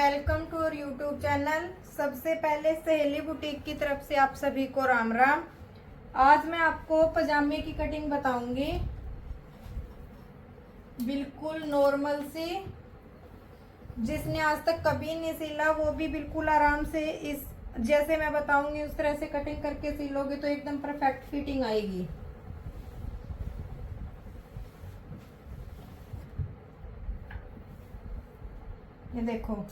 Welcome to our YouTube channel. सबसे पहले सहेली बुटीक की तरफ से आप सभी को राम राम। आज मैं आपको पजामे की कटिंग बताऊंगी, बिल्कुल नॉर्मल सी। जिसने आज तक कभी नहीं सिला वो भी बिल्कुल आराम से इस जैसे मैं बताऊंगी उस तरह से कटिंग करके सिलोगे तो एकदम परफेक्ट फिटिंग आएगी। ये देखो,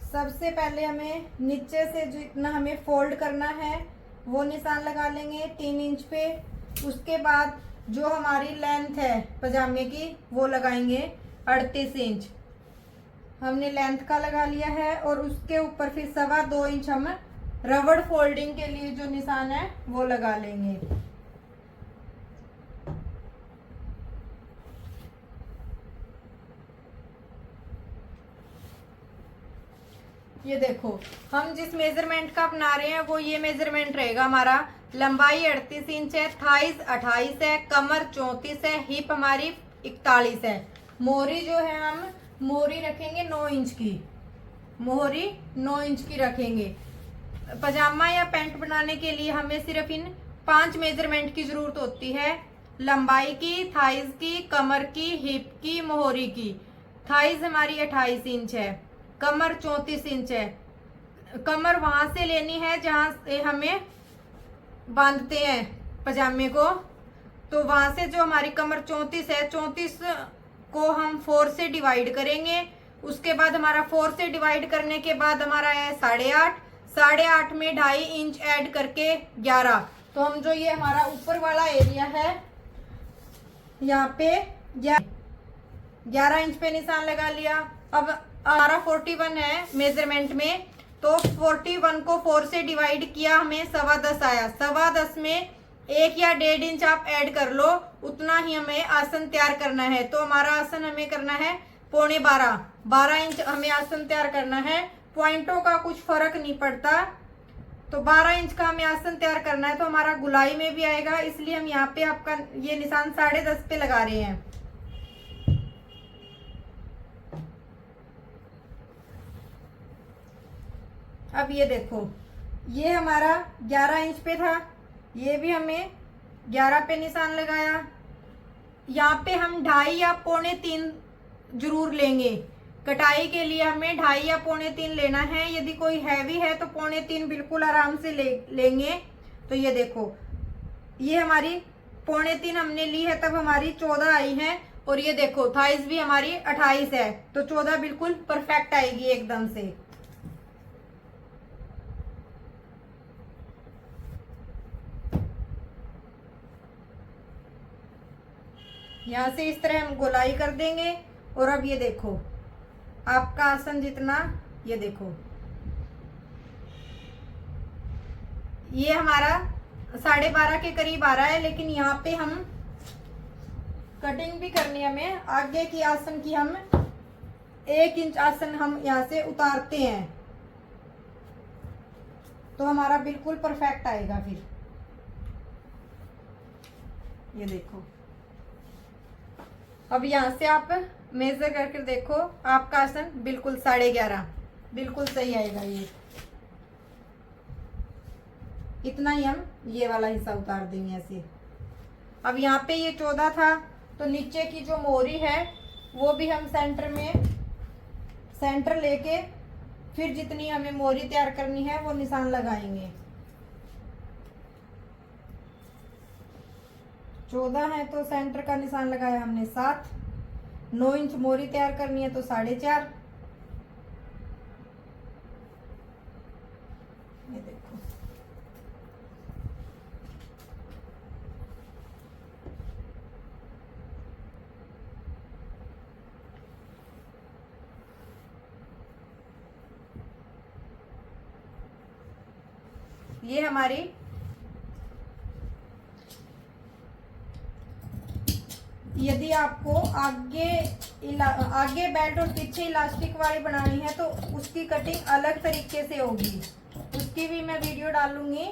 सबसे पहले हमें नीचे से जितना हमें फोल्ड करना है वो निशान लगा लेंगे 3 इंच पे। उसके बाद जो हमारी लेंथ है पजामे की वो लगाएंगे 38 इंच। हमने लेंथ का लगा लिया है और उसके ऊपर फिर 2.25 इंच हम रबड़ फोल्डिंग के लिए जो निशान है वो लगा लेंगे। ये देखो, हम जिस मेजरमेंट का अपना रहे हैं वो ये मेजरमेंट रहेगा हमारा। लंबाई 38 इंच है, थाइस 28 है, कमर 34 है, हिप हमारी 41 है। मोहरी जो है हम मोहरी रखेंगे 9 इंच की, मोहरी 9 इंच की रखेंगे। पजामा या पैंट बनाने के लिए हमें सिर्फ इन 5 मेजरमेंट की जरूरत होती है। लंबाई की, थाइस की, कमर की, हिप की, मोहरी की। थाइस हमारी 28 इंच है, कमर 34 इंच है। कमर वहां से लेनी है जहां से हमें बांधते हैं पजामे को, तो वहां से जो हमारी कमर 34 है, 34 को हम 4 से डिवाइड करेंगे। उसके बाद हमारा 4 से डिवाइड करने के बाद हमारा है 8.5, 8.5 में 2.5 इंच ऐड करके 11। तो हम जो ये हमारा ऊपर वाला एरिया है यहाँ पे 11 इंच पे निशान लगा लिया। अब हमारा 41 है मेजरमेंट में, तो 41 को 4 से डिवाइड किया, हमें 10.25 आया। 10.25 में 1 या 1.5 इंच आप ऐड कर लो, उतना ही हमें आसन तैयार करना है। तो हमारा आसन हमें करना है 12.25, 12 इंच हमें आसन तैयार करना है। पॉइंटों का कुछ फर्क नहीं पड़ता, तो 12 इंच का हमें आसन तैयार करना है। तो हमारा गुलाई में भी आएगा, इसलिए हम यहाँ पे आपका ये निशान 10.5 पे लगा रहे हैं। अब ये देखो, ये हमारा 11 इंच पे था, ये भी हमें 11 पे निशान लगाया। यहाँ पे हम 2.5 या 2.25 जरूर लेंगे। कटाई के लिए हमें 2.5 या 2.25 लेना है। यदि कोई हैवी है तो 2.25 बिल्कुल आराम से लेंगे। तो ये देखो, ये हमारी 2.25 हमने ली है, तब हमारी 14 आई है। और ये देखो, थाइस भी हमारी 28 है, तो 14 बिल्कुल परफेक्ट आएगी एकदम से। यहाँ से इस तरह हम गोलाई कर देंगे। और अब ये देखो, आपका आसन जितना, ये देखो ये हमारा 12.5 के करीब आ रहा है। लेकिन यहाँ पे हम कटिंग भी करनी है हमें आगे की आसन की। हम 1 इंच आसन हम यहाँ से उतारते हैं, तो हमारा बिल्कुल परफेक्ट आएगा। फिर ये देखो, अब यहाँ से आप मेजर करके देखो, आपका आसन बिल्कुल 11.5 बिल्कुल सही आएगा। ये इतना ही हम ये वाला हिस्सा उतार देंगे ऐसे। अब यहाँ पे ये 14 था, तो नीचे की जो मोहरी है वो भी हम सेंटर लेके फिर जितनी हमें मोहरी तैयार करनी है वो निशान लगाएंगे। 14 है तो सेंटर का निशान लगाया हमने 7। 9 इंच मोहरी तैयार करनी है तो 4.5। ये देखो, ये हमारी यदि आपको आगे बेल्ट और पीछे इलास्टिक वाली बनानी है तो उसकी कटिंग अलग तरीके से होगी, उसकी भी मैं वीडियो डालूंगी।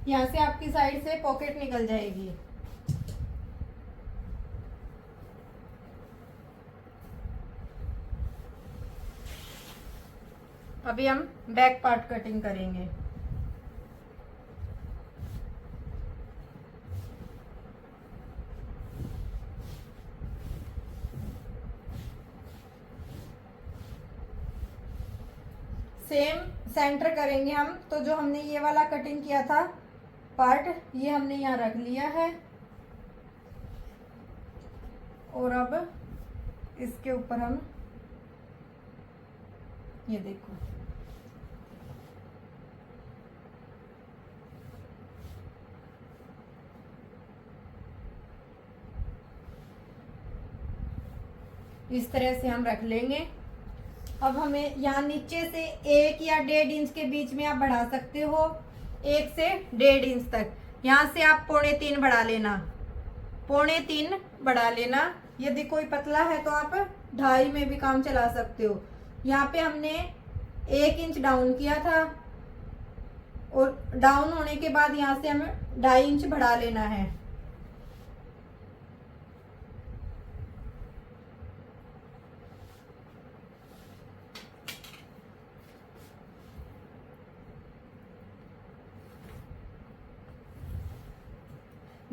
यहाँ से आपकी साइड से पॉकेट निकल जाएगी। अभी हम बैक पार्ट कटिंग करेंगे। सेम सेंटर करेंगे हम। तो जो हमने ये वाला कटिंग किया था पार्ट, ये हमने यहाँ रख लिया है और अब इसके ऊपर हम ये देखो इस तरह से हम रख लेंगे। अब हमें यहाँ नीचे से 1 या 1.5 इंच के बीच में आप बढ़ा सकते हो, 1 से 1.5 इंच तक। यहाँ से आप 3.25 बढ़ा लेना, 3.25 बढ़ा लेना। यदि कोई पतला है तो आप 2.5 में भी काम चला सकते हो। यहाँ पे हमने 1 इंच डाउन किया था और डाउन होने के बाद यहाँ से हमें 2.5 इंच बढ़ा लेना है।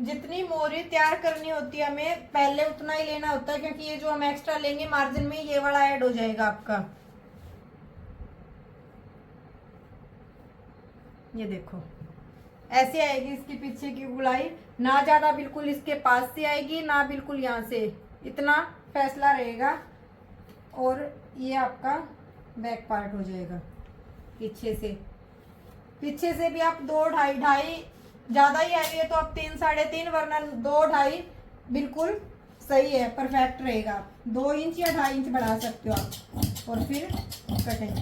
जितनी मोरी तैयार करनी होती है हमें पहले उतना ही लेना होता है, क्योंकि ये जो हम एक्स्ट्रा लेंगे मार्जिन में ये वाला ऐड हो जाएगा आपका। ये देखो ऐसे आएगी इसकी पीछे की गुलाई, ना ज्यादा बिल्कुल इसके पास से आएगी ना बिल्कुल यहाँ से, इतना फैसला रहेगा। और ये आपका बैक पार्ट हो जाएगा। पीछे से भी आप 2, 2.5 ज्यादा ही हैवी है तो आप 3, 3.5 वरना 2, 2.5 बिल्कुल सही है, परफेक्ट रहेगा। 2 इंच या 2.5 इंच बढ़ा सकते हो आप और फिर कटिंग।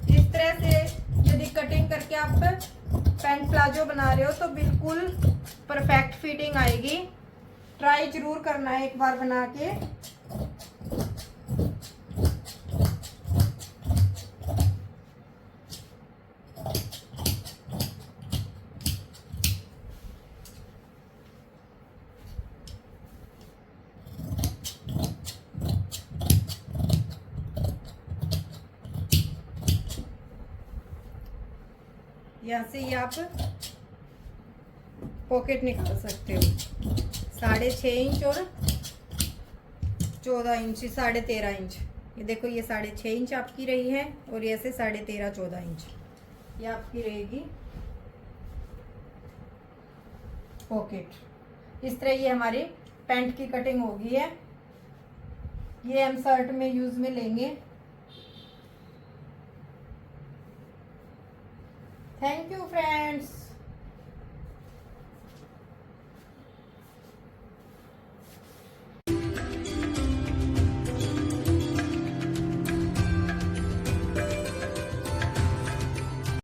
इस तरह से यदि कटिंग करके आप पैंट प्लाजो बना रहे हो तो बिल्कुल परफेक्ट फिटिंग आएगी। ट्राई जरूर करना है एक बार बना के। यहाँ से ये आप पॉकेट निकाल सकते हो। 6.5 इंच और 14 इंच, 13.5 इंच। ये देखो ये 6.5 इंच आपकी रही है और ये से 13.5, 14 इंच ये आपकी रहेगी पॉकेट। इस तरह ये हमारी पैंट की कटिंग होगी है। ये हम शर्ट में यूज में लेंगे। Thank you friends.